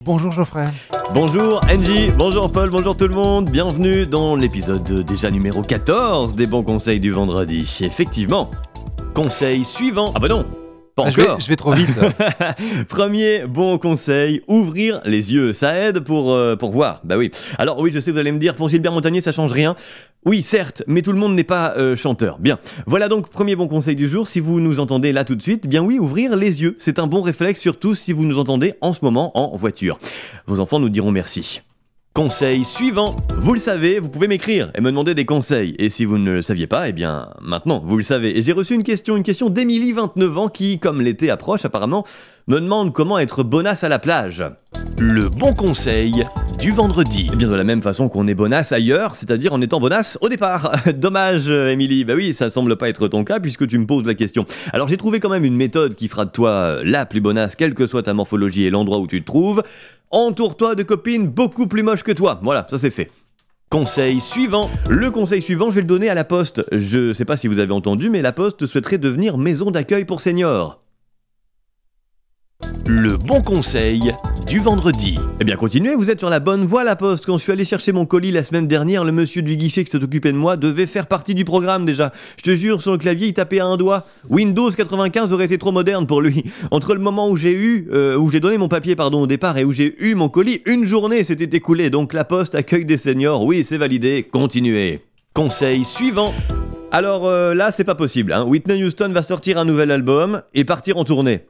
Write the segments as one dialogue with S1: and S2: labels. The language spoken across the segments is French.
S1: Bonjour Geoffrey.
S2: Bonjour Angie, bonjour Paul, bonjour tout le monde, bienvenue dans l'épisode déjà numéro 14 des bons conseils du vendredi. Effectivement, conseil suivant, ah bah non, pas encore.
S1: Je vais trop vite.
S2: Premier bon conseil, ouvrir les yeux, ça aide pour voir, bah oui. Alors oui, je sais, vous allez me dire, pour Gilbert Montagnier ça change rien. Oui, certes, mais tout le monde n'est pas chanteur. Bien, voilà donc premier bon conseil du jour. Si vous nous entendez là tout de suite, bien oui, ouvrir les yeux. C'est un bon réflexe, surtout si vous nous entendez en ce moment en voiture. Vos enfants nous diront merci. Conseil suivant, vous le savez, vous pouvez m'écrire et me demander des conseils. Et si vous ne le saviez pas, eh bien maintenant vous le savez. Et j'ai reçu une question d'Émilie, 29 ans, qui, comme l'été approche apparemment, me demande comment être bonasse à la plage. Le bon conseil du vendredi. Et bien de la même façon qu'on est bonasse ailleurs, c'est-à-dire en étant bonasse au départ. Dommage Émilie, bah oui, ça semble pas être ton cas puisque tu me poses la question. Alors j'ai trouvé quand même une méthode qui fera de toi la plus bonasse, quelle que soit ta morphologie et l'endroit où tu te trouves. Entoure-toi de copines beaucoup plus moches que toi. Voilà, ça c'est fait. Conseil suivant. Le conseil suivant, je vais le donner à la Poste. Je sais pas si vous avez entendu, mais la Poste souhaiterait devenir maison d'accueil pour seniors. Le bon conseil du vendredi. Eh bien continuez, vous êtes sur la bonne voie la Poste. Quand je suis allé chercher mon colis la semaine dernière, le monsieur du guichet qui s'est occupé de moi devait faire partie du programme déjà. Je te jure, sur le clavier, il tapait à un doigt. Windows 95 aurait été trop moderne pour lui. Entre le moment où j'ai donné mon papier au départ et où j'ai eu mon colis, une journée s'était écoulée. Donc la Poste accueille des seniors, oui c'est validé, continuez. Conseil suivant. Alors là c'est pas possible, hein. Whitney Houston va sortir un nouvel album et partir en tournée.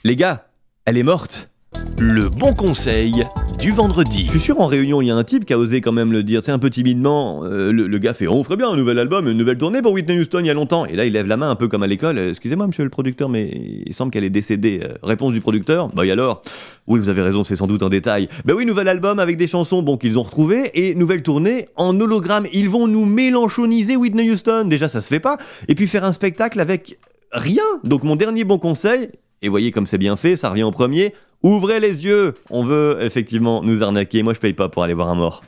S2: Les gars, elle est morte. Le bon conseil du vendredi. Je suis sûr en réunion il y a un type qui a osé quand même le dire, c'est un peu timidement, le gars fait « On ferait bien un nouvel album, une nouvelle tournée pour Whitney Houston il y a longtemps » et là il lève la main un peu comme à l'école « Excusez-moi monsieur le producteur mais il semble qu'elle est décédée. » Réponse du producteur « Bah et alors ?»« Oui vous avez raison, c'est sans doute un détail. » Bah oui, nouvel album avec des chansons bon qu'ils ont retrouvées et nouvelle tournée en hologramme. Ils vont nous mélanchoniser Whitney Houston, déjà ça se fait pas, et puis faire un spectacle avec rien. Donc mon dernier bon conseil, et voyez comme c'est bien fait, ça revient en premier, ouvrez les yeux, on veut effectivement nous arnaquer, moi je paye pas pour aller voir un mort.